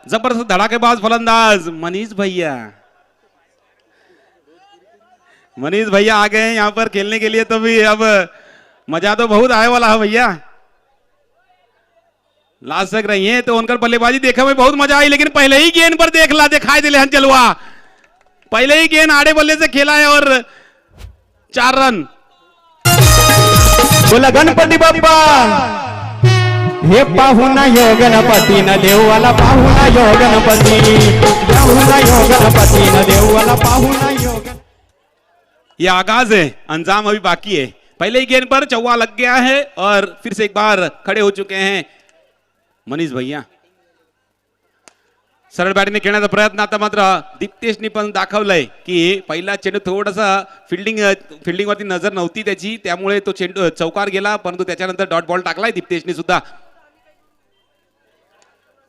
जबरदस्त धड़ाकेबाज फलंदाज मनीष भैया आ गए हैं यहाँ पर खेलने के लिए। तो भी अब मजा तो बहुत आए वाला है भैया। लास्ट तक रही है तो उनका बल्लेबाजी देखने में बहुत मजा आई, लेकिन पहले ही गेंद पर दिखाई दिले चलवा। पहले ही गेंद आड़े बल्ले से खेला है और 4 रन। बोला गणपती बाप्पा हे पाहुणा यो गणपती न देवाला पाहुणा यो गणपती पाहुणा यो गणपती न देवाला पाहुणा यो। ये आगाज है, अंजाम अभी बाकी है। पहले ही गेंद पर चौवा लग गया है और फिर से एक बार खड़े हो चुके हैं मनीष भैया। सरळ बॅटीने खेळण्याचा प्रयत्न आता मात्र दीप्तेशनी पण दाखवलंय की पहिला चेंडू थोडासा फिल्डिंगवरती नजर नव्हती त्याची, त्यामुळे तो चेंडू चौकार गेला, परंतु त्याच्यानंतर डॉट बॉल टाकलाय दीप्तेशनी सुद्धा।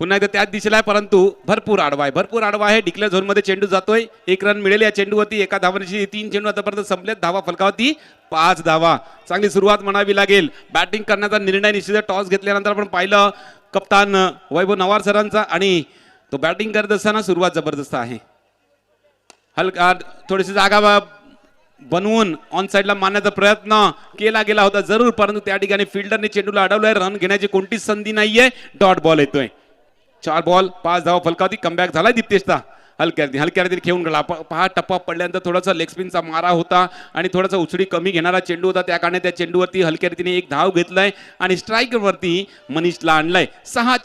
पुन्हा एकदा त्याच दिशेला आहे, परंतु भरपूर आडवा आहे। डिक्लेअर झोन मध्ये चेंडू जातोय। 1 रन मिळेल या चेंडूवरती। एका धावांची 3 चेंडू आतापर्यंत संपलेत। धावा फलकावरती 5 धावा। चांगली सुरुवात म्हणावी लागेल। बॅटिंग करण्याचा निर्णय निश्चित टॉस घेतल्यानंतर आपण पाहिलं कप्तान वैभव नवार सरांचा, आणि तो बॅटिंग करत असताना सुरुवात जबरदस्त आहे। हलका थोडीशी जागा बनवून ऑन साइडला मारण्याचा प्रयत्न केला गेला होता जरूर, परंतु त्या ठिकाणी फिल्डरने चेंडूला अडवलंय। रन घेण्याची कोणतीच संधी नाहीये। डॉट बॉल येतोय। 4 बॉल 5 धावा फलकावती। कमबॅक झालाय दीप्तेशचा। हलक्या खेळून गेला। पहा टप्पा पडल्यानंतर थोडासा लेग स्पिनचा मारा होता आणि थोडासा उचडी कमी घेणारा चेंडू होता, त्या कारणे त्या चेंडूवरती हलक्या रीतीने 1 धाव घेतलाय आणि स्ट्राईकवरती मनीषला आणलाय। 6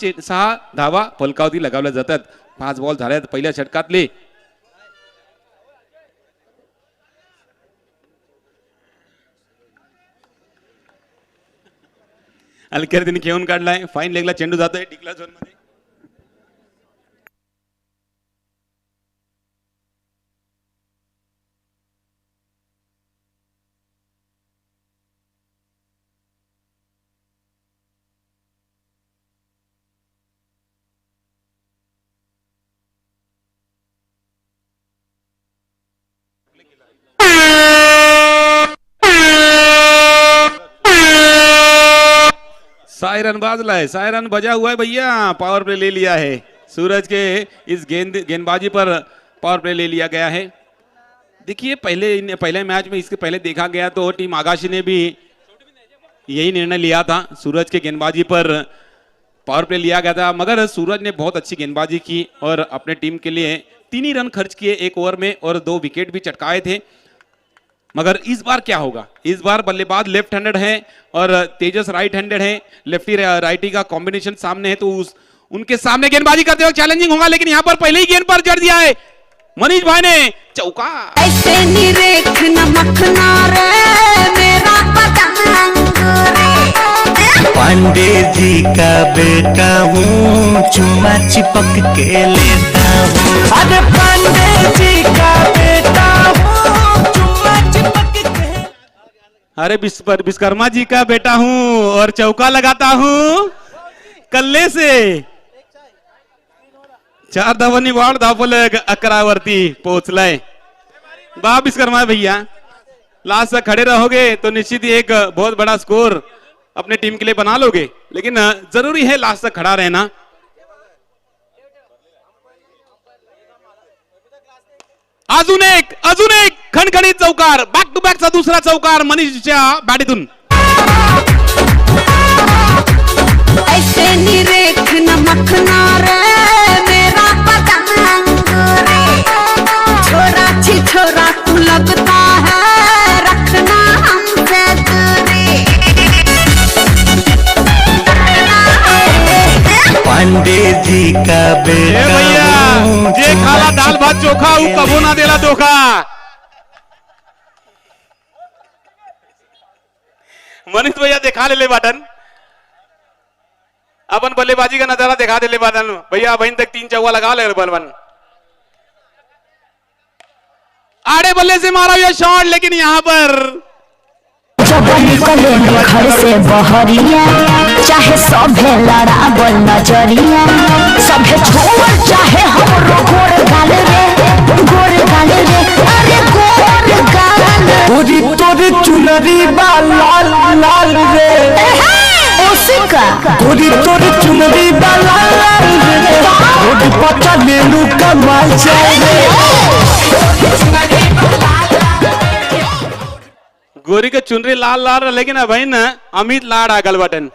धावा फलकावती लगावल्या जातात। 5 बॉल झाल्यात पहिल्या षटकातले। हलक्या रीतीने खेळून काढलाय। फाईन लेगला चेंडू जातोय डिक्लेअर झोन मध्ये। सायरन बाजला है, सायरन बजा हुआ है भैया। पावर प्ले ले लिया है सूरज के इस गेंदबाजी पर पावर प्ले ले लिया गया है। देखिए पहले मैच में इसके पहले देखा गया तो टीम आगाशी ने भी यही निर्णय लिया था। सूरज के गेंदबाजी पर पावर प्ले लिया गया था, मगर सूरज ने बहुत अच्छी गेंदबाजी की और अपने टीम के लिए 3 ही रन खर्च किए 1 ओवर में और 2 विकेट भी चटकाए थे। मगर इस बार क्या होगा? इस बार बल्लेबाज लेफ्ट हैंडेड है और तेजस राइट हैंडेड है। लेफ्टी राइटी का कॉम्बिनेशन सामने है, तो उनके सामने गेंदबाजी करते वक्त चैलेंजिंग होगा, लेकिन यहां पर पहले ही गेंद पर जड़ दिया है मनीष भाई ने। चौका। ऐसे निरेखना मखना रे मेरा पतंग रे। पांडे जी का बेटा हूँ, चुमा चिपक के लेता हूँ। अरे पांडे जी का बेटा हूँ, चुमा चिपक के। अरे विश्वकर्मा जी का बेटा हूँ और चौका लगाता हूँ कल्ले से। 4 धावांनी वाढ धावफलक 11 वरती पोहोचलाय। विश्वकर्मा भैया, लास्ट तक खड़े रहोगे तो निश्चित ही एक बहुत बड़ा स्कोर अपने टीम के लिए बना लोगे, लेकिन जरूरी है लास्ट तक खड़ा रहना। अजून एक खणखणीत चौकार, बॅक टू बॅकचा दुसरा चौकार मनीषच्या बॅटीतून। ऐसे निरेखना मखना रे मेरा पतंग रे। छोरा छी छोरा तू लगता है रखना हमसे दूरी। पांडे जी का बेटा भैया हूँ, जे खाला दाल भात चोखा उ कबो ना देला धोखा। मनीष भैया दिखा ले बटन, अपन बल्लेबाजी का नजारा दिखा दे ले बटन भैया। बहन तक 3 चौका लगा ले बलवन। आड़े बल्ले से मारा यह शॉट, लेकिन यहां पर जब निकले घर से बहरिया, चाहे सभे लड़ावल नजरिया, सभे छोड़ चाहे हमरो गोर गाल रे, अरे गोर गाल। पूरी तोरी चुनरी बा लाल लाल रे, उसका पूरी तोरी चुनरी बा लाल लाल रे। पक्का लेलू कमाल जाए गोरी के चुनरी लाल लाल लेकिन बहीण अमित लाड आगल बटन.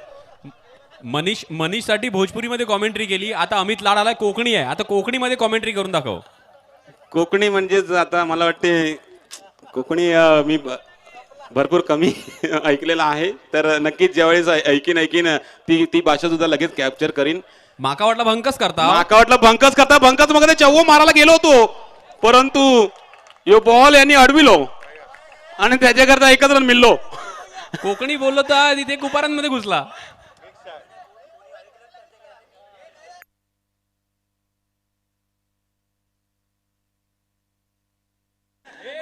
मनीष साठी भोजपुरी मध्ये कॉमेंट्री केली. आता अमित लाड आलाय कोकणी आहे. आता कोकणी मध्ये कॉमेंट्री करून दाखव. कोकणी म्हणजेच आता मला वाटते कोकणी मी भरपूर कमी ऐकलेला आहे. तर नक्कीच ज्यावेळेस ऐकीन ती भाषा सुद्धा लगेच कॅप्चर करीन. माका वाटला भंकस करता. माका वाटलं भंकस मग चव्व मारायला गेलो होतो परंतु यो बॉल यांनी अडविलो आणि त्याच्याकरता एकच रन मिळलो. कोकणी बोललो तर तिथे कुपारांमध्ये घुसला.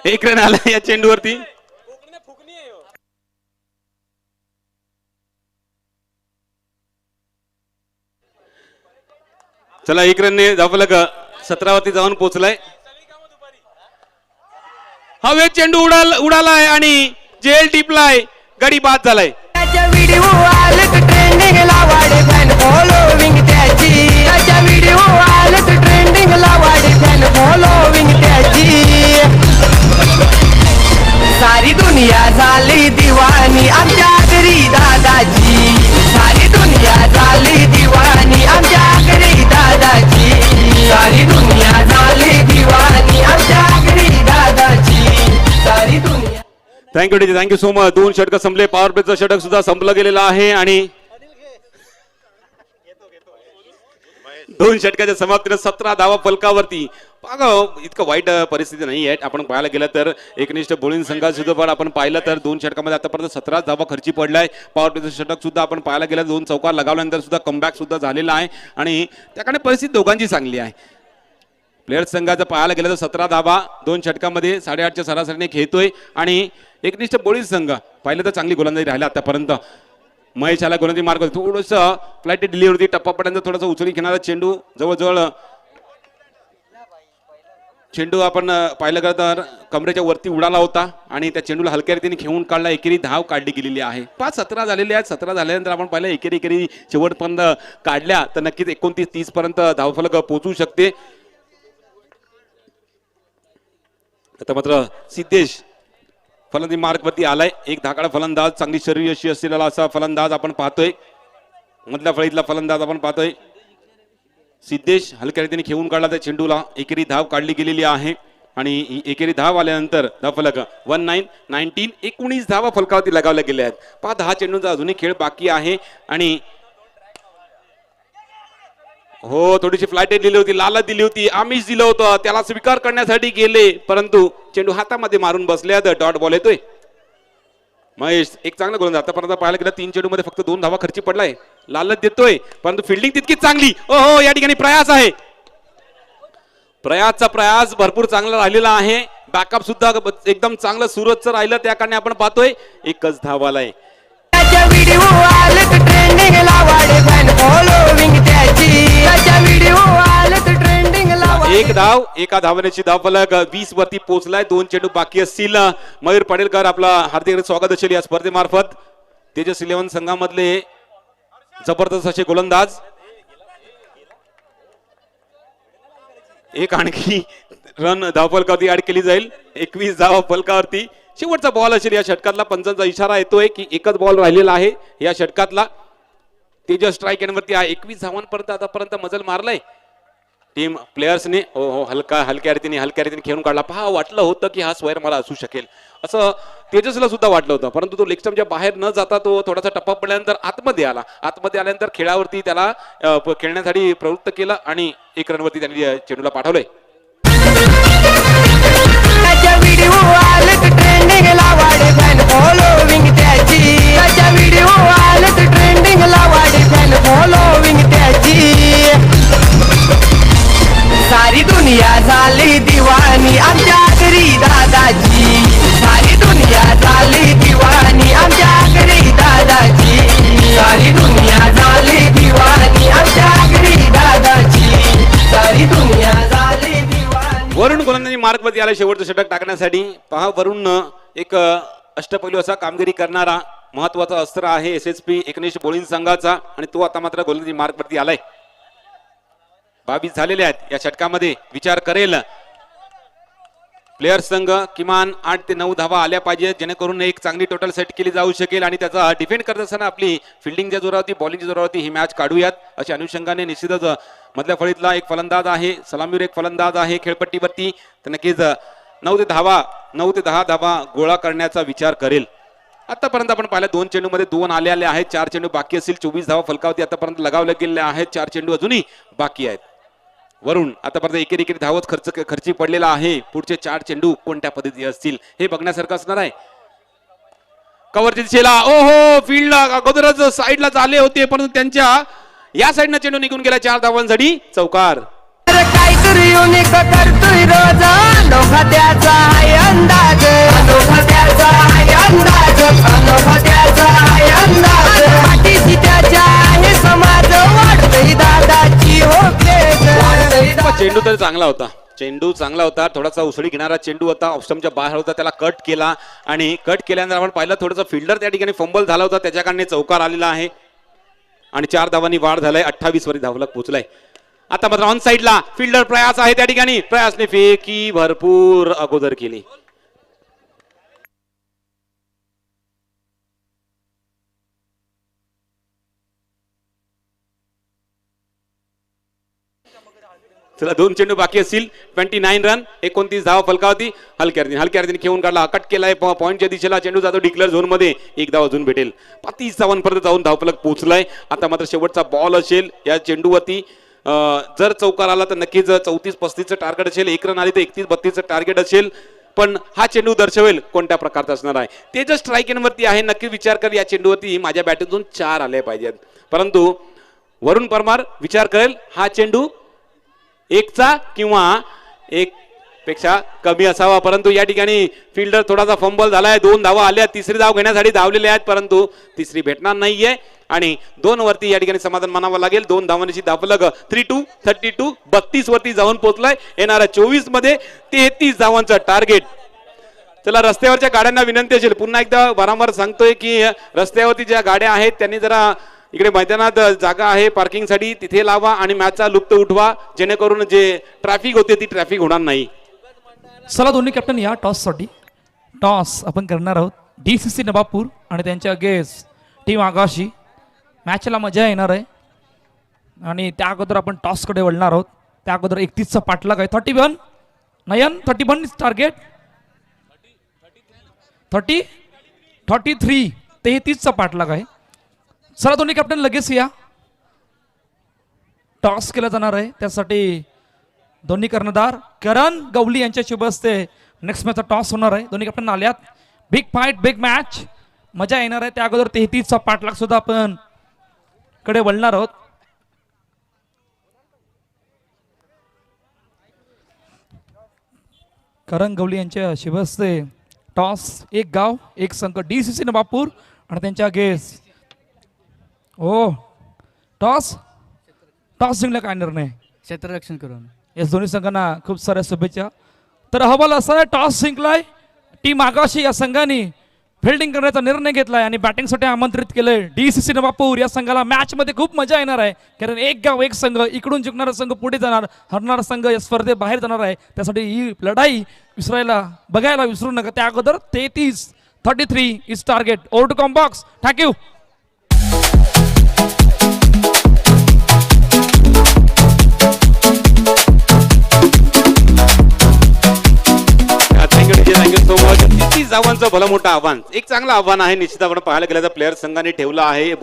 एक रन आला या चेंडूवरती. चला एक रनने धावफलक 17 वरती जाऊन पोहोचलाय. हवे चेंडू उडालाय आणि जेल टिपलाय. गडी बाद झालाय. व्हिडिओ आलेत ट्रेंडिंगला वाढे फॅन फॉलोविंग त्याची. त्याच्या व्हिडिओ आलेत ट्रेंडिंगला वाढे फॅन फॉलोविंग त्याची. सारी दुनिया झाली दिवाणी आमच्या घरी दादाची. सारी दुनिया झाली दिवाणी आमच्या घरी दादाची. सारी दुनिया झाली दिवाणी आमच्या घरी दादाची. सारी दुनिया. Thank you so much. 2 षटक संपले. पॉवर प्लेचं षटक सुद्धा संपलं गेलेलं आहे आणि 2 षटकाच्या समाप्तीने 17 धावा फलकावरती. इतकं वाईट परिस्थिती नाही आहे. आपण पाहायला गेलं तर एकनिष्ठ बोलिंग संघात सुद्धा पण आपण पाहिलं तर 2 षटकामध्ये आतापर्यंत 17 धावा खर्ची पडलाय. पॉवर प्लेचं षटक सुद्धा आपण पाहायला गेलं 2 चौकार लगावल्यानंतर सुद्धा कमबॅक सुद्धा झालेला आहे आणि त्याकडे परिस्थिती दोघांची चांगली आहे. प्लेयर्स संघाचं पाहायला गेलं तर 17 धावा 2 षटकामध्ये 8.5च्या सरासरीने खेळतोय आणि एकनिष्ठ बोलिंग संघ पाहिलं तर चांगली गोलंदाजी राहिला आतापर्यंत. महेश आला गोलंदाजी मार्ग थोडंसं फ्लाईट डिलिव्हरी टप्पा पड्यांचा थोडासा उचलून घेणारा चेंडू जवळजवळ चेंडू आपण पाहिलं गेलं तर कमरेच्या वरती उडाला होता आणि त्या चेंडूला हलक्या रीतीने खेळून काढला. एकेरी धाव काढली गेलेली आहे. 5-17 झालेले आहेत. 17 झाल्यानंतर आपण पाहिलं एकेरी शेवटपर्यंत काढल्या तर नक्कीच 29-30 पर्यंत धावफलक पोहोचू शकते. आता मात्र सिद्धेश फलंदाजी मार्गवरती आलाय. एक धाकाडा फलंदाज चांगली शरीरयष्टी असलेला असा फलंदाज आपण पाहतोय. मधल्या फळीतला फलंदाज आपण पाहतोय. सिद्धेश हलक्या रीतीने खेळून काढला त्या चेंडूला. एकेरी धाव काढली गेलेली आहे आणि एकेरी धाव आल्यानंतर धावफलक 19 धावा फलकावरती लगावल्या गेल्या आहेत. 10 चेंडूंचा अजूनही खेळ बाकी आहे आणि हो थोडीशी फ्लाईट दिली होती, लालच दिली होती, आमिष दिलं होतं, त्याला स्वीकार करण्यासाठी गेले परंतु चेंडू हातामध्ये मारून बसल्या. डॉट बॉल येतोय. महेश एक चांगला गोलंदाज आतापर्यंत पाहायला गेलं 3 चेंडू मध्ये फक्त 2 धावा खर्ची पडलाय. लालच देतोय परंतु फिल्डिंग तितकीच चांगली. ओहो या ठिकाणी प्रयास आहे. प्रयास भरपूर चांगला राहिलेला आहे. बॅकअप सुद्धा एकदम चांगलं सुरतचं राहिलं त्या कारणे आपण पाहतोय 1च धाव आलाय. व्हिडिओ आलेत ट्रेंडिंगला वाढे फॅन फॉलोविंग त्याची. त्याच्या व्हिडिओ आलेत ट्रेंडिंगला. 1 धाव 1 धावण्याची धावफलक 20 वरती पोहोचलाय. 2 चेंडू बाकी असतील. मयूर पडेलकर आपला हार्दिक स्वागत असेल या स्पर्धेमार्फत. तेजस 11 संघामधले जबरदस्त असे गोलंदाज. एक आणखी रन धावफलकावरती ऍड केली जाईल. 21 धावा फलकावरती. शेवटचा बॉल असेल या षटकातला. पंचांचा इशारा येतोय की एकच बॉल राहिलेला आहे या षटकातला. तेजस स्ट्राईक एंडवरती आहे. 21 धावांपर्यंत आतापर्यंत मजल मारलाय टीम प्लेयर्सने. हो हलक्या रीतीने खेळून काढला. पहा वाटलं होतं की हा स्क्वेअर मला असू शकेल असं तेजसला सुद्धा वाटलं होतं परंतु तो लेग स्टंपच्या बाहेर न जाता तो थोडासा टप्पा पडल्यानंतर आतमध्ये आल्यानंतर खेळावरती त्याला खेळण्यासाठी प्रवृत्त केलं आणि 1 रनवरती त्यांनी चेंडूला पाठवलंय. व्हिडिओ आलेत ट्रेंडिंगला वाढे फॅन फॉलोविंग त्याची. त्याच्या व्हिडिओ आलेत ट्रेंडिंगला वाढे फॅन फॉलोविंग त्याची. सारी दुनिया झाली दिवाणी आमच्या घरी दादाची. सारी दुनिया झाली दिवाणी आमच्या घरी दादाची. सारी दुनिया झाली दिवाणी आमच्या घरी दादाची. सारी दुनिया झाली दिवाणी. वरुण गोलंदाजी मार्गवरती आला शेवटचं षटक टाकण्यासाठी. पहा वरुण एक अष्टपैलू असा कामगिरी करणारा महत्वाचा अस्त्र आहे SSP एकनिष्ठ बोलिंग संघाचा आणि तो आता मात्र गोलंदाजी मार्गवरती आलाय. 22 झालेले आहेत. या षटकामध्ये विचार करेल प्लेयर संघ किमान 8 ते 9 धावा आल्या पाहिजेत, जेणेकरून एक चांगली टोटल सेट केली जाऊ शकेल आणि त्याचा डिफेंड करत असताना आपली फिल्डिंगच्या जोरावरती बॉलिंगच्या जोरावरती ही मॅच काढूयात. अशा अनुषंगाने निश्चितच मधल्या फळीतला एक फलंदाज आहे, सलामीवर एक फलंदाज आहे खेळपट्टीवरती, तर नक्कीच 9 ते 10 धावा गोळा करण्याचा विचार करेल. आतापर्यंत आपण पाहिलं 2 चेंडूमध्ये 2 आलेले आहेत, 4 चेंडू बाकी असतील. 24 धावा फलकावती आतापर्यंत लगावल्या गेलेल्या आहेत, 4 चेंडू अजूनही बाकी आहेत. वरून आतापर्यंत एकेरी धावच खर्ची पडलेला आहे. पुढचे 4 चेंडू कोणत्या पद्धती असतील हे बघण्यासारखं असणार आहे. कव्हरची दिशेला ओहो फील्डला अगोदरच साईडला झाले होते, परंतु त्यांच्या या साईडनं चेंडू निघून गेला. 4 धावांसाठी चौकार. अरे काय तरी युनिक करतोय रोज, अनोखा त्याचा आहे अंदाज, अनोखा त्याचा आहे अंदाज, अनोखा त्याचा आहे अंदाज. पाठीशी त्याच्या आहे समाज, वाटतंय दादाची हो क्रेज, वाटतंय चेंडू तर चांगला होता, चेंडू चांगला होता. थोडासा उसळी घेणारा चेंडू होता, ऑफस्टमच्या बाहेर होता, त्याला कट केला आणि कट केल्यानंतर आपण पाहिलं थोडंसं फिल्डर त्या ठिकाणी फंबल झाला होता, त्याच्याकडे चौकार आलेला आहे आणि 4 धावांनी वाढ झालाय. 28 वरी धावलक पोहोचलाय. आता मात्र ऑन साइडला फिल्डर प्रयास आहे, त्या ठिकाणी प्रयासने फेकी भरपूर अगोदर केली. चला 2 चेंडू बाकी असतील. 29 रन, 29 धावा फलकावती. हलक्या रीतीने खेळून काढला, कट केलाय पॉईंटच्या दिशेला. चेंडू जातो डिक्लेअर झोन मध्ये, 1 धाव अजून भेटेल. 30 धावांपर्यंत जाऊन धावफलक पोहोचलाय. आता मात्र शेवटचा बॉल असेल या चेंडूवरती. जर चौकार आला तर नक्कीच 34-35चं टार्गेट असेल, 1 रन आली तर 31-32चं टार्गेट असेल. पण हा चेंडू दर्शवेल कोणत्या प्रकारचा असणार आहे ते. जर स्ट्राईक एंडवरती आहे, नक्की विचार कर या चेंडूवरती माझ्या बॅटमधून 4 आले पाहिजेत. परंतु वरुण परमार विचार करेल हा चेंडू 1चा किंवा 1 पेक्षा कमी असावा. परंतु या ठिकाणी फिल्डर थोडासा फंबल झालाय. 2 धावा आल्या, 3री धाव घेण्यासाठी धावलेले आहेत, परंतु 3री भेटणार नाहीये आणि 2 वरती या ठिकाणी समाधान मानावं लागेल. 2 धावांची धावफलक 32 32 वरती जाऊन पोहोचलाय. येणाऱ्या 24 मध्ये 33 धावांचं टार्गेट. चला रस्त्यावरच्या गाड्यांना विनंती असेल, पुन्हा एकदा वारंवार सांगतोय की रस्त्यावरती ज्या गाड्या आहेत त्यांनी जरा इकडे मैदानात जागा आहे पार्किंगसाठी, तिथे लावा आणि मॅचचा लुप्त उठवा, जेणेकरून जे ट्रॅफिक होते ती ट्रॅफिक होणार नाही. चला दोन्ही कॅप्टन या टॉससाठी. टॉस आपण करणार आहोत DCC नवापूर आणि त्यांच्या अगेन्स्ट टीम आगाशी. मॅचला मजा येणार आहे आणि त्या अगोदर आपण टॉसकडे वळणार आहोत. त्या अगोदर 31चा पाठलाग आहे. 31 नयन 31 टार्गेट. 33 33चा पाठलाग आहे. चला दोन्ही कॅप्टन लगेच या. टॉस केला जाणार आहे, त्यासाठी दोन्ही कर्णधार करण गवली यांच्या शुभ हस्ते नेक्स्ट मॅचचा टॉस होणार आहे. दोन्ही कॅप्टन आल्यात. बिग फाईट, बिग मॅच, मजा येणार आहे. त्या अगोदर 33चा पाठलाग सुद्धा आपण कडे वळणार आहोत. करण गवली यांच्या शुभ हस्ते टॉस. 1 गाव 1 संघ DCC नवापूर आणि त्यांच्या अगेन्स्ट. ओ टॉस जिंकला काय निर्णय? क्षेत्ररक्षण करून. या दोन्ही संघांना खूप साऱ्या शुभेच्छा. तर अहवाल असा आहे, टॉस जिंकलाय टीम आगाशी या संघाने फिल्डिंग करण्याचा निर्णय घेतलाय आणि बॅटिंगसाठी आमंत्रित केलंय DCC नवापूर. या संघाला मॅच मध्ये खूप मजा येणार आहे, कारण 1 गाव 1 संघ. इकडून जिंकणारा संघ पुढे जाणार, हरणारा संघ या स्पर्धेत बाहेर जाणार आहे. त्यासाठी ही लढाई बघायला विसरू नका. त्या अगोदर 33 is target. Over to comm box. Thank you. Thank you so much. 30 धावांचं भलं मोठं आव्हान, एक चांगलं आव्हान आहे निश्चित. आपण पाहायला गेलं तर प्लेयर संघाने ठेवलं आहे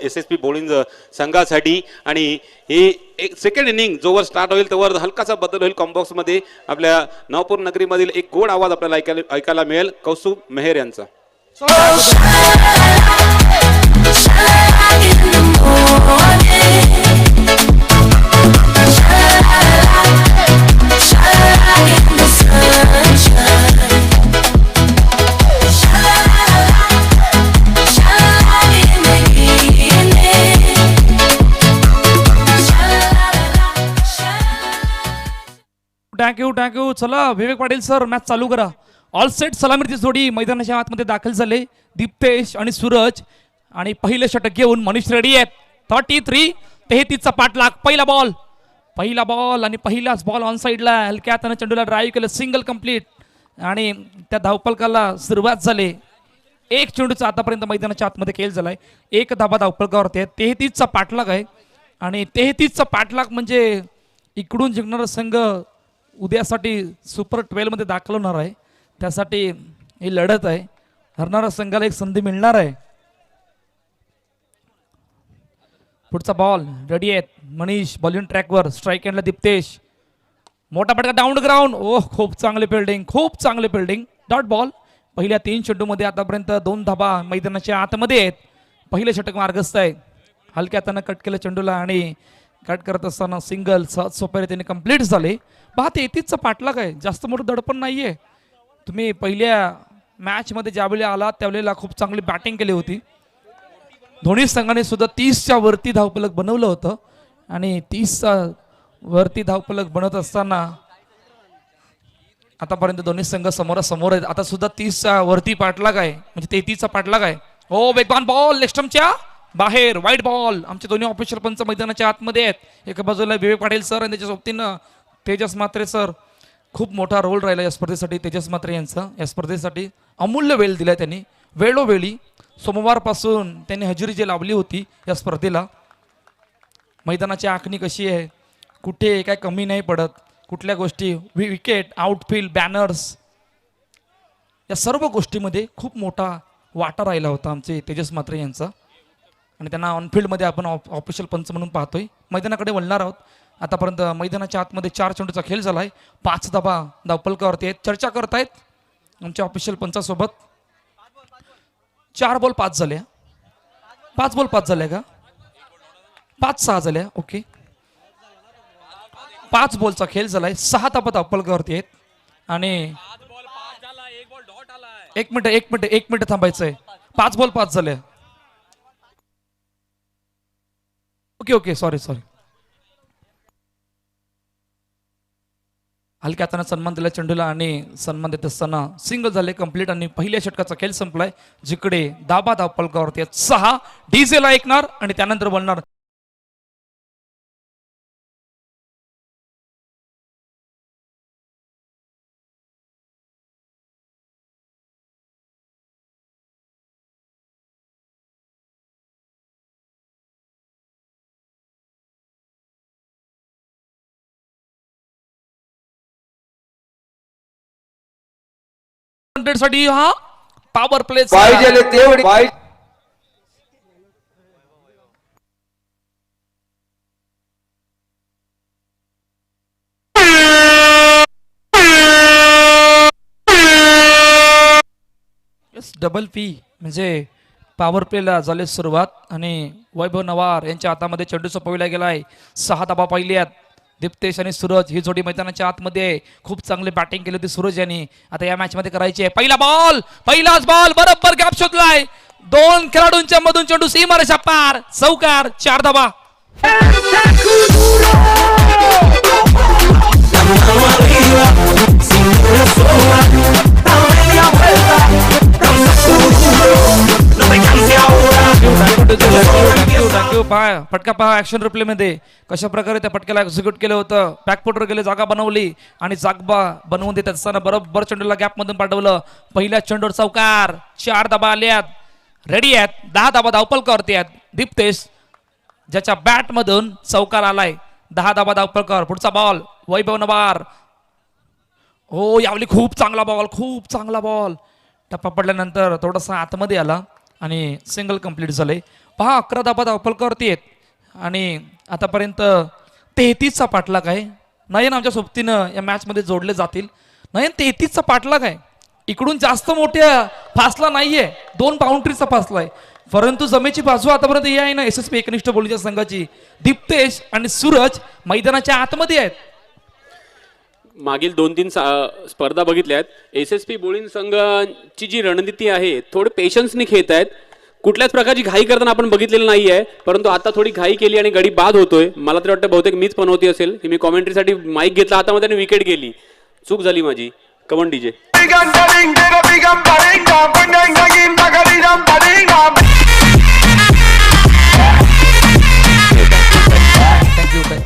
SSP बॉलिंग संघासाठी. आणि ही एक सेकंड इनिंग जोवर स्टार्ट होईल तोवर हलकासा बदल होईल कॉम्बॉक्स मध्ये. आपल्या नवापूर नगरीमधील एक गोड आवाज आपल्याला ऐकायला मिळेल कौस्तुभ मेहर यांचा. थँक्यू. चला विवेक पाटील सर मॅच चालू करा. ऑल सेट सलामीची जोडी मैदानाच्या आतमध्ये दाखल झाले. दीप्तेश आणि सूरज आणि पहिले षटक घेऊन मनीष रेडी आहेत. 33 चा पाठलाग. पहिला बॉल पहिला बॉल आणि पहिलाच बॉल ऑन साईडला हलक्या हाताने चेंडूला ड्राईव्ह केलं, सिंगल कंप्लीट आणि त्या धावपलकाला सुरुवात झाली. एक चेंडूचा आतापर्यंत मैदानाच्या आतमध्ये खेळ झालाय. एक धाबा धावपलकावरती आहे. 33चा पाठलाग आहे आणि 33चा पाठलाग म्हणजे इकडून जिंकणारा संघ उद्यासाठी सुपर 12 मध्ये दाखल होणार आहे. त्यासाठी ही लढत आहे. हरणाऱ्या संघाला एक संधी मिळणार आहे. पुढचा बॉल रेडी आहेत. मनीष बॉलिंग ट्रॅकवर, स्ट्राईक एंडला दीप्तेश, मोठा फटका डाऊन ग्राउंड. ओह, खूप चांगले फिल्डिंग, खूप चांगले फिल्डिंग. Dot ball. पहिल्या 3 चेंडूमध्ये आतापर्यंत 2 धाबा मैदानाच्या आतमध्ये आहेत. पहिले षटक मार्गस्थ आहे. हलक्या हातानं कट केलं चेंडूला आणि कट करत असताना सिंगल सहज सोप्या त्याने कंप्लीट झाले. 33चा पाठलाग आहे. जास्त मोठं दडपण नाहीये. तुम्ही पहिल्या मॅचमध्ये ज्यावेळी आला त्यावेळेला खूप चांगली बॅटिंग केली होती. दोन्ही संघाने सुद्धा 30च्या वरती धावफलक बनवलं होतं आणि 30चा वरती धावफलक बनवत असताना आतापर्यंत दोन्ही संघ समोरासमोर आहेत. आता सुद्धा 30च्या वरती पाठलाग आहे, म्हणजे 33चा पाठलाग आहे. हो, वेगवान बॉल लेफ्टच्या बाहेर, वाईट बॉल. आमचे दोन्ही ऑफिशियल पंच मैदानाच्या आतमध्ये आहेत. एका बाजूला विवेक पाटील सर आणि त्याच्या सोबतीनं तेजस म्हात्रे सर. खूप मोठा रोल राहिला या स्पर्धेसाठी तेजस म्हात्रे यांचा. या स्पर्धेसाठी अमूल्य वेळ दिला त्यांनी. वेळोवेळी सोमवारपासून त्यांनी हजेरी जी लावली होती या स्पर्धेला. मैदानाची आखणी कशी आहे, कुठे काय कमी नाही पडत, कुठल्या गोष्टी, विकेट, आउटफील्ड, बॅनर्स, या सर्व गोष्टीमध्ये खूप मोठा वाटा राहिला होता आमचे तेजस म्हात्रे यांचा. आणि त्यांना ऑनफिल्डमध्ये आपण ऑफिशियल पंच म्हणून पाहतोय. मैदानाकडे वळणार आहोत. आतापर्यंत मैदानाच्या आतमध्ये 4 चेंडूचा खेळ झालाय. 5 धाबा धावपलकावरती आहेत. चर्चा करतायत आमच्या ऑफिशियल पंचासोबत. 4 बॉल 5 झाल्या. 5 बॉल 5 झाल्या का? 5-6 झाल्या. ओके, 5 बॉलचा खेळ झालाय. 6 धाबा धावपलकावरती आहेत आणि 1 मिनिट थांबायचंय. 5 बॉल 5 झाल्या. Okay, sorry. हलक्या हाताने सन्मान दिला चेंडूला आणि सन्मान देत असताना सिंगल झाले कंप्लीट आणि पहिल्या षटकाचा खेळ संपलाय. जिकडे दाबा धावपलकावरती 6 डीजेला ऐकणार आणि त्यानंतर बोलणार. साठी हा पॉवर प्ले पाहिजे तेवढी डबल पी म्हणजे पॉवर प्लेला झाली सुरुवात आणि वैभव नवार यांच्या हातामध्ये चेंडू सोपविला गेलाय. 6 धाबा पहिल्यात. दीप्तेश आणि सूरज ही जोडी मैदानाच्या आतमध्ये. खूप चांगली बॅटिंग केली होती सूरज यांनी. आता या मॅच मध्ये करायची आहे. पहिलाच बॉल बरोबर गॅप शोधलाय. 2 खेळाडूंच्या मधून चेंडू सीमारेषा पार, चौकार. 4 धाबा. फटका पहा ऍक्शन रिप्ले मध्ये कशा प्रकारे त्या फटक्याला एक्झिक्यूट केलं होतं. बॅकफुटवर गेले, जागा बनवली आणि जागा बनवून देत असताना बरोबर चेंडूला गॅप मधून पाठवलं. पहिल्या चेंडूवर चौकार. 4 धाबा आल्यात. रेडी आहेत. 10 धाबा धावपलकावरती आहेत. दीप्तेश ज्याच्या बॅट मधून चौकार आलाय. 10 धाबा धावपलकावर. पुढचा बॉल वैभव नवार. हो, यावली खूप चांगला बॉल. टप्पा पडल्यानंतर थोडासा आतमध्ये आला आणि सिंगल कंप्लीट झाले. पहा 11 धाबा धावपलकावरती आहेत आणि आतापर्यंत 33चा पाठलाग आहे. नयन आमच्या सोबतीनं या मॅच मध्ये जोडले जातील. नयन 33चा पाठलाग आहे. इकडून जास्त मोठ्या फासला नाहीये. 2 बाउंड्रीचा फासला आहे. परंतु जमेची बाजू आतापर्यंत ही आहे ना SSP एकनिष्ठ बोलीच्या संघाची. दीप्तेश आणि सूरज मैदानाच्या आतमध्ये आहेत. मागील 2-3 स्पर्धा बघितल्या आहेत. SSP बोलिंग संघाची जी रणनीती आहे थोडे पेशन्सने खेळत आहेत. कुठल्याच प्रकारची घाई करताना आपण बघितलेलं नाही आहे. परंतु आता थोडी घाई केली आणि गडी बाद होतोय. मला तरी वाटतं बहुतेक मीच पनवती असेल की मी कॉमेंट्रीसाठी माईक घेतला हातामध्ये आणि विकेट गेली. चूक झाली माझी. कमन डीजे.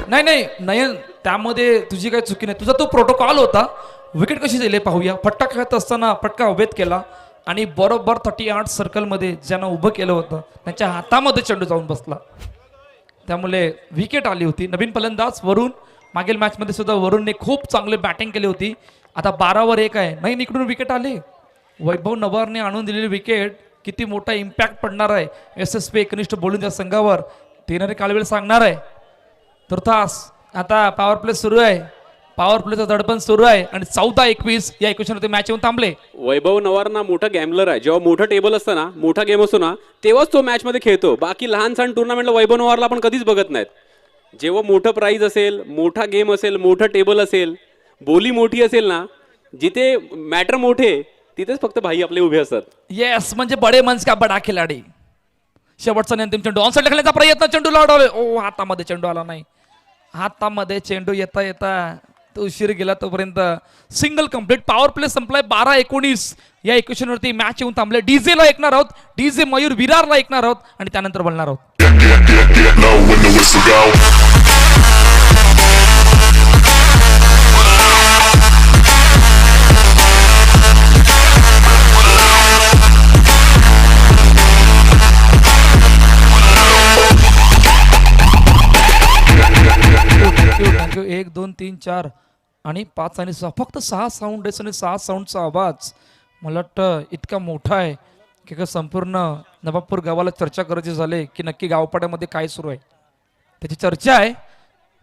नाही नयन त्यामध्ये तुझी काही चुकी नाही, तुझा तो प्रोटोकॉल होता. विकेट कशी दिली पाहूया. फटका खेळत असताना फटका हवेत केला आणि बरोबर 38 सर्कलमध्ये ज्यांना उभं केलं होतं त्यांच्या हातामध्ये चेंडू जाऊन बसला, त्यामुळे विकेट आली होती. नवीन फलंदाज वरुण, मागील मॅचमध्ये सुद्धा वरुणने खूप चांगली बॅटिंग केली होती. आता 12वर 1 आहे. नाही, इकडून विकेट आले. वैभव नवारने आणून दिलेली विकेट किती मोठा इम्पॅक्ट पडणार आहे SSP एकनिष्ठ बोलून संघावर येणारे कालवेळ सांगणार आहे. तुर्तास आता पॉवर प्ले सुरू आहे, पॉवर प्लेचं दडपण सुरू आहे आणि 14-21 या इक्वेशनवरती मॅच येऊन थांबले. वैभव नवारना मोठा गॅमलर आहे. जेव्हा मोठं टेबल असतं ना, मोठा गेम असतो ना, तेव्हाच तो मॅच मध्ये खेळतो. बाकी लहान सहान टुर्नामेंटला वैभव नवारला आपण कधीच बघत नाहीत. जेव्हा मोठं प्राइज असेल, मोठा गेम असेल, मोठं टेबल असेल, बोली मोठी असेल ना, जिथे मॅटर मोठे तिथेच फक्त भाई आपले उभे असतात. येस, म्हणजे बडे मंच का बडा खिलाडी. शेवटचा अंतिम चेंडू ऑन साइड खेळण्याचा प्रयत्न, चेंडूला अडवले. ओ, हातामध्ये चेंडू आला नाही. हातामध्ये चेंडू येता येता तो उशीर गेला, तोपर्यंत सिंगल कंप्लीट. पॉवर प्ले संपलाय. 12-19 या इक्वेशन वरती मॅच येऊन थांबले. डीजे ला ऐकणार आहोत, डीजे मयूर विरारला ऐकणार आहोत आणि त्यानंतर बोलणार आहोत. थँक्यू. 1 2 3 4 आणि 5 आणि 6, फक्त 6 साऊंड आहे आणि 6 साऊंडचा आवाज मला वाटतं इतका मोठा आहे की का संपूर्ण नवापूर गावाला चर्चा करायची झाली की नक्की गावपाड्यामध्ये काय सुरू आहे. त्याची चर्चा आहे.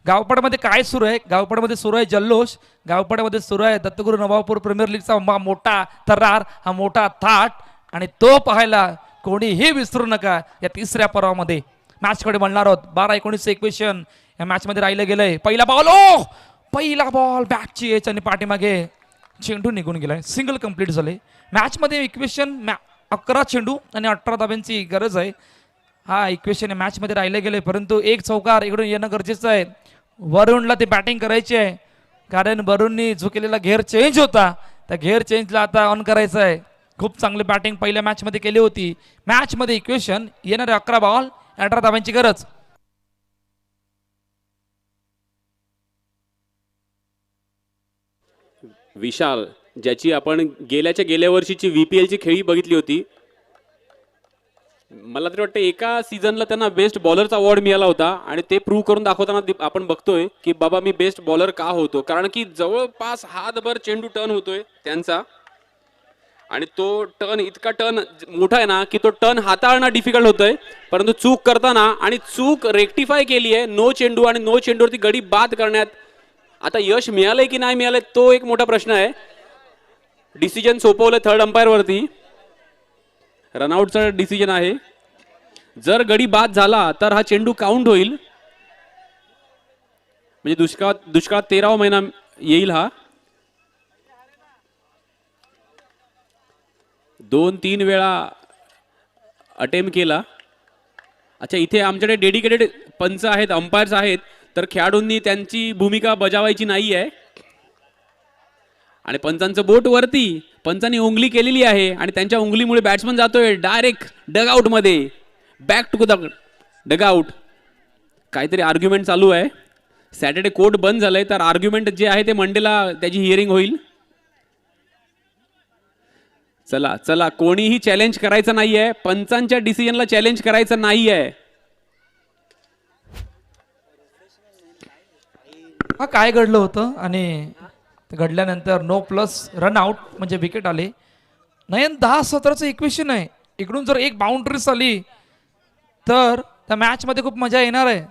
गावपाड्यामध्ये काय सुरू आहे? गावपाड्यामध्ये सुरू आहे जल्लोष, गावपाड्यामध्ये सुरू आहे दत्तगुरू नवापूर प्रीमियर लीगचा मोठा थरार, हा मोठा थाट, आणि तो पाहायला कोणीही विसरू नका या तिसऱ्या पर्वामध्ये. मॅचकडे म्हणणार आहोत. 12-19 इक्वेशन या मॅच मध्ये राहिलं गेलंय. पहिला बॉल, ओ पहिला बॉल बॅकची एच आणि पाठीमागे चेंडू निघून गेलाय. सिंगल कंप्लीट झाले. मॅच मध्ये इक्वेशन 11 चेंडू आणि 18 धाब्यांची गरज आहे. हा इक्वेशन मॅच मध्ये राहिले गेले, परंतु एक चौकार इकडून येणं गरजेचं आहे. वरुणला ते बॅटिंग करायची आहे, कारण वरुणनी जो केलेला घेर चेंज होता त्या घेर चेंजला आता ऑन करायचं आहे. खूप चांगली बॅटिंग पहिल्या मॅच मध्ये केली होती. मॅच मध्ये इक्वेशन येणारे 11 बॉल 18 धाब्यांची गरज. विशाल, ज्याची आपण गेल्या वर्षीची VPL ची खेळी बघितली होती, मला तरी वाटतं एका सीझनला त्यांना बेस्ट बॉलरचा अवॉर्ड मिळाला होता आणि ते प्रूव्ह करून दाखवताना आपण बघतोय की बाबा मी बेस्ट बॉलर का होतो, कारण की जवळपास हातभर चेंडू टर्न होतोय त्यांचा आणि तो टर्न इतका टर्न मोठा आहे ना की तो टर्न हाताळणं डिफिकल्ट होतोय. परंतु चूक करताना आणि चूक रेक्टिफाय केली आहे. नो चेंडू आणि नो चेंडूवरती गडी बाद करण्यात आता यश मिळालंय की नाही मिळालंय तो एक मोठा प्रश्न आहे. डिसिजन सोपवलं थर्ड अंपायर वरती. रनआउटचा डिसिजन आहे. जर गडी बाद झाला तर हा चेंडू काउंट होईल, म्हणजे दुष्काळात 13वा महिना येईल हा. 2-3 वेळा अटेम्प्ट केला. अच्छा, इथे आमच्याकडे डेडिकेटेड पंच आहेत, अंपायर्स आहेत, तर खेळाडूंनी त्यांची भूमिका बजावायची नाही आहे आणि पंचांचं बोट वरती, पंचांनी उंगली केलेली आहे आणि त्यांच्या उंगलीमुळे बॅट्समन जातोय डायरेक्ट डगआउट मध्ये, बॅक टू द डगआउट. काहीतरी आर्ग्युमेंट चालू आहे. सॅटर्डे कोर्ट बंद झालंय, तर आर्ग्युमेंट जे आहे ते मंडेला त्याची हिअरिंग होईल. चला चला, कोणीही चॅलेंज करायचं नाहीये, पंचांच्या डिसिजनला चॅलेंज करायचं नाहीये. हा काय घडलं होतं आणि घडल्यानंतर नो प्लस रनआउट म्हणजे विकेट आले. नयन 10-17चं इक्वेशन आहे. इकडून जर एक बाउंड्रीज आली तर त्या मॅचमध्ये खूप मजा येणार आहे,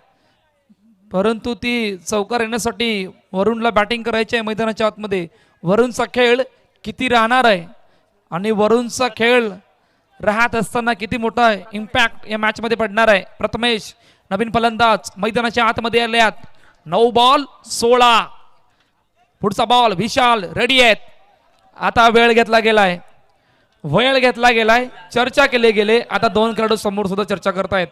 परंतु ती चौकार येण्यासाठी वरुणला बॅटिंग करायची आहे मैदानाच्या आतमध्ये. वरुणचा खेळ किती राहणार आहे आणि वरुणचा खेळ राहत असताना किती मोठा इम्पॅक्ट या मॅचमध्ये पडणार आहे. प्रथमेश नवीन फलंदाज मैदानाच्या आतमध्ये आल्यात. 9 बॉल 16. पुढचा बॉल विशाल रेडी आहेत. आता वेळ घेतला गेलाय, चर्चा केले गेले. आता 2 खेळाडू समोर सुद्धा चर्चा करतायत.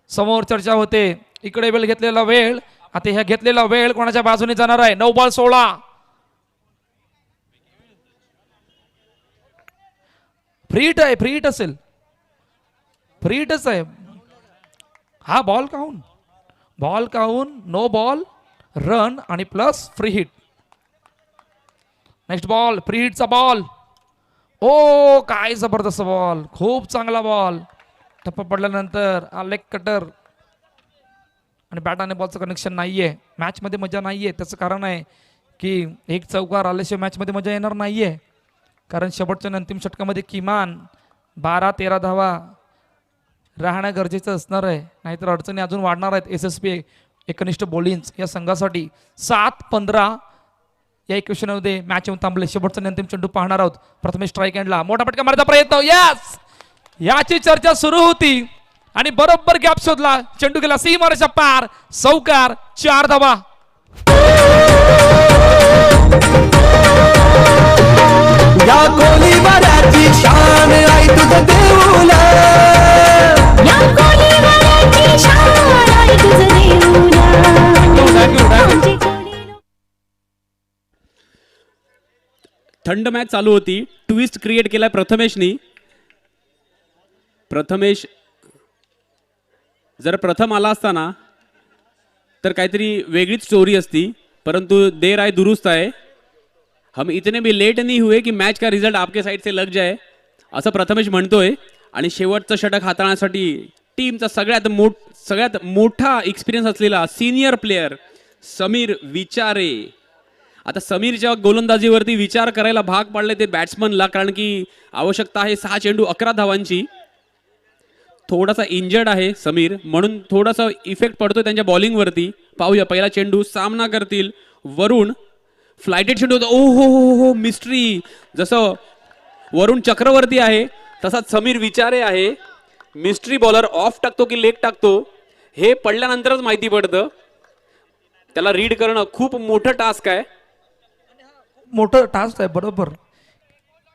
समोर चर्चा होते, इकडे वेळ घेतलेला वेळ, आता ह्या घेतलेला वेळ कोणाच्या बाजूने जाणार आहे. 9 बॉल 16. फ्री हिट असेल, फ्री हिटच आहे हा. बॉल काऊन नो बॉल रन आणि plus free hit. Next ball free हिटचा बॉल. ओ काय जबरदस्त बॉल, खूप चांगला बॉल. टप्पा पडल्यानंतर लेग कटर आणि बॅट आणि बॉलचं कनेक्शन नाहीये. मॅचमध्ये मजा नाहीये. त्याचं कारण आहे की एक चौकार आल्याशिवाय मॅचमध्ये मजा येणार नाहीये. कारण शेवटच्या आणि अंतिम षटकामध्ये किमान 12-13 धावा राहणं गरजेचं असणार आहे, नाहीतर अडचणी अजून वाढणार आहेत. SSP एकनिष्ठ बॉलिंग्स या संघासाठी 7-15 या इक्वेशनमध्ये मॅच येऊन थांबले. शेवटचा आणि अंतिम चेंडू पाहणार आहोत. प्रथमेश स्ट्राईक एंडला मोठा फटका मारण्याचा प्रयत्न. यस, याची चर्चा सुरू होती आणि बरोबर गॅप शोधला. चेंडू गेला सीमारेषा पार. चौकार, 4 धावा. या कोलीवाड्याची शान आई तुझं देऊला. या कोलीवाड्याची शान आहे तुझं देऊला. थंड मॅच चालू होती. ट्विस्ट क्रिएट केलाय प्रथमेशनी. प्रथमेश जर प्रथम आला असता ना तर काहीतरी वेगळीच स्टोरी असती, परंतु देर आए दुरुस्त आहे. हम इतने भी लेट नहीं हुए कि मैच का रिझल्ट आपके साइड से लग जाए, असं प्रथमेश म्हणतोय. आणि शेवटचं षटक हाताळण्यासाठी टीमचा सगळ्यात मोठा एक्सपिरियन्स असलेला सिनियर प्लेयर समीर विचारे. आता समीरच्या गोलंदाजीवरती विचार करायला भाग पाडले ते बॅट्समनला, कारण की आवश्यकता आहे 6 चेंडू 11 धावांची. थोडासा इंजर्ड आहे समीर, म्हणून थोडासा इफेक्ट पडतोय त्यांच्या बॉलिंगवरती. पाहूया पहिला चेंडू. सामना करतील वरुण. फ्लायटेड चेंडू होता. ओ हो, मिस्ट्री. जसं वरुण चक्रवर्ती आहे तसाच समीर विचारे आहे. Mystery bowler. ऑफ टाकतो की लेग टाकतो हे पडल्यानंतरच माहिती पडतं. त्याला रीड करणं खूप मोठं टास्क आहे. मोठं टास्क आहे, बरोबर.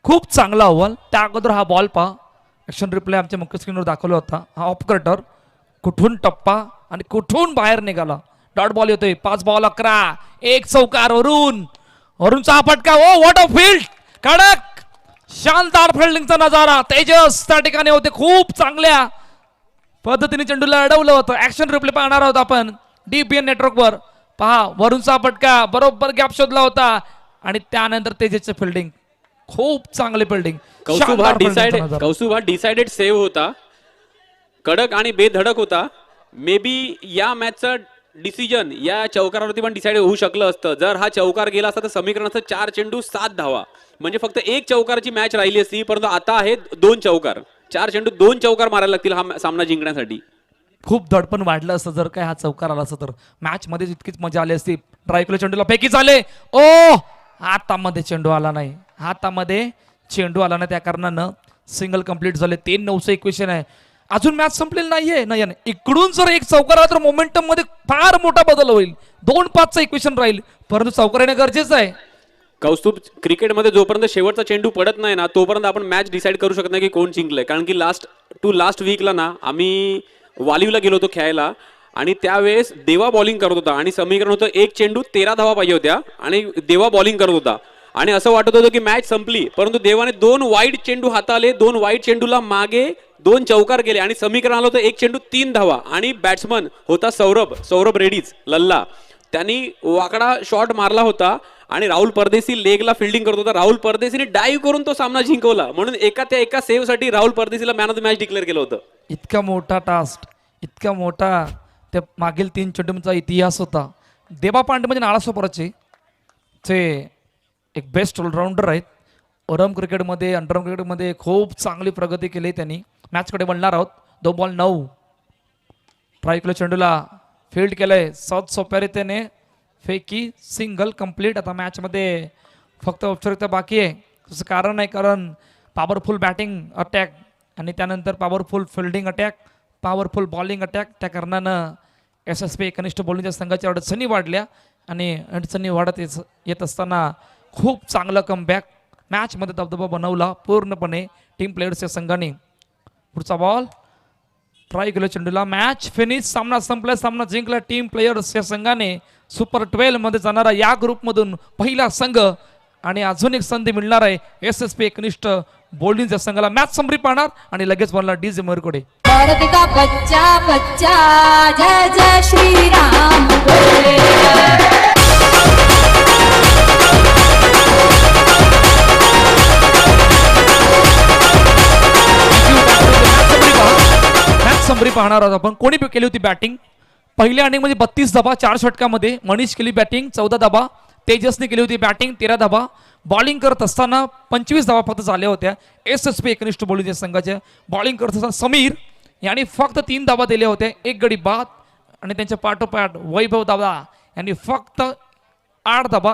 खूप चांगला अव्वल. त्या अगोदर हा बॉल पहा. ॲक्शन रिप्ले आमच्या मुख्य स्क्रीनवर दाखवला होता. हा ऑफ कटर कुठून टप्पा आणि कुठून बाहेर निघाला. डॉट बॉल येतोय. 5 बॉल 11. एक चौकार. वरुणचा हा फटका. ओ व्हॉट अ फील्ड. कडक शानदार फिल्डिंगचा नजारा. तेजस त्या ठिकाणी होते. खूप चांगल्या पद्धतीने चेंडूला अडवलं होतं. ॲक्शन रिप्ले पाहणार आहोत आपण DPN नेटवर्कवर. पहा वरुणचा फटका. बरोबर गॅप शोधला होता आणि त्यानंतर तेजसचं फिल्डिंग. खूप चांगले फिल्डिंग. कौस्तुभ हा डिसाइडेड सेव्ह होता. कडक आणि बेधडक होता. मे बी या मॅचचा डिसिजन या चौकारावरती पण डिसाइड होऊ शकलं असतं. जर हा चौकार गेला असता तर समीकरणाचं 4 चेंडू 7 धावा, म्हणजे फक्त 1 चौकाराची मॅच राहिली असती. परंतु आता आहे 2 चौकार. 4 चेंडू 2 चौकार मारायला लागतील हा सामना जिंकण्यासाठी. खूप दडपण वाढलं असतं जर काय हा चौकार आला असता तर. मॅच मध्ये इतकीच मजा आली असती. ड्रायव्हला चेंडूला फेकी झाले. ओ हातामध्ये चेंडू आला नाही. त्या कारणानं सिंगल कंप्लीट झाले. 3-9चं इक्वेशन आहे. अजून मॅच संपलेली नाहीये. इकडून जर एक चौकार आला तर मोमेंटम मध्ये फार मोठा बदल होईल. 2-5चं इक्वेशन राहील, परंतु चौकार येणं गरजेचं आहे. कौस्तुभ, क्रिकेटमध्ये जोपर्यंत शेवटचा चेंडू पडत नाही ना तोपर्यंत आपण मॅच डिसाईड करू शकत नाही की कोण जिंकलंय. कारण की लास्ट वीकला ना आम्ही वालीवला गेलो होतो खेळायला आणि त्यावेळेस देवा बॉलिंग करत होता आणि समीकरण होतं 1 चेंडू 13 धावा पाहिजे होत्या आणि देवा बॉलिंग करत होता आणि असं वाटत होतं की मॅच संपली, परंतु देवाने 2 वाईड चेंडू हाताळले. 2 वाईड चेंडूला मागे 2 चौकार गेले आणि समीकरण आलं होतं 1 चेंडू 3 धावा. आणि बॅट्समन होता सौरभ रेड्डीज लल्ला. त्यांनी वाकडा शॉट मारला होता आणि राहुल परदेसी लेगला फिल्डिंग करत होता. राहुल परदेसीने डाईव्ह करून तो सामना जिंकवला, म्हणून एका सेव्ह साठी राहुल परदेसीला man of the match declare केलं होतं. इतका मोठा टास्क, इतका मोठा त्या मागील 3 चेंडूंचा इतिहास होता. देवा पांडे म्हणजे नाळासोपराचे ते एक बेस्ट ऑलराऊंडर आहेत. ओरम क्रिकेटमध्ये, अंडरम क्रिकेटमध्ये खूप चांगली प्रगती केली त्यांनी. मॅचकडे वळणार आहोत. 2 बॉल 9. ट्रायकलो चेंडूला फील्ड केलंय. सात सोप्या रीतीने फेकी सिंगल कंप्लीट. आता मॅचमध्ये फक्त औपचारिकता बाकी आहे. त्याचं कारण आहे कारण पॉवरफुल बॅटिंग अटॅक आणि त्यानंतर powerful fielding attack, powerful bowling attack. त्या कारणानं SSP एकनिष्ठ बॉलिंगच्या संघाच्या अडचणी वाढल्या आणि अडचणी वाढत येत असताना खूप चांगलं कमबॅक. मॅचमध्ये दबदबा बनवला पूर्णपणे टीम प्लेयर्सच्या संघाने. पुढचा बॉल ट्राय केलं चेंडूला. Match finish. सामना संपला. सामना जिंकला टीम प्लेयर्स या संघाने. सुपर 12 मध्ये जाणारा या ग्रुपमधून पहिला संघ आणि अजून एक संधी मिळणार आहे SSP एकनिष्ठ बॉलिंग या संघाला. मॅच समरी पाहणार आणि लगेच बोलणार DJ मयूरकडे. औरत का बच्चा बच्चा जय जय श्री राम बोले। मॅच समरी पाहणार आहोत आपण. कोणी केली होती बॅटिंग? पहिल्या इनिंगमध्ये 32 धाबा 4 षटकामध्ये मनीष केली बॅटिंग 14 धाबा. तेजसने केली होती बॅटिंग 13 धाबा. बॉलिंग करत असताना 25 धाबा फक्त झाल्या होत्या. SSP एकनिष्ठ बॉलिंग संघाच्या बॉलिंग करत असताना समीर यांनी फक्त 3 धाबा दिल्या होत्या, 1 गडी बाद. आणि त्यांच्या पाठोपाठ वैभव दादा यांनी फक्त 8 धाबा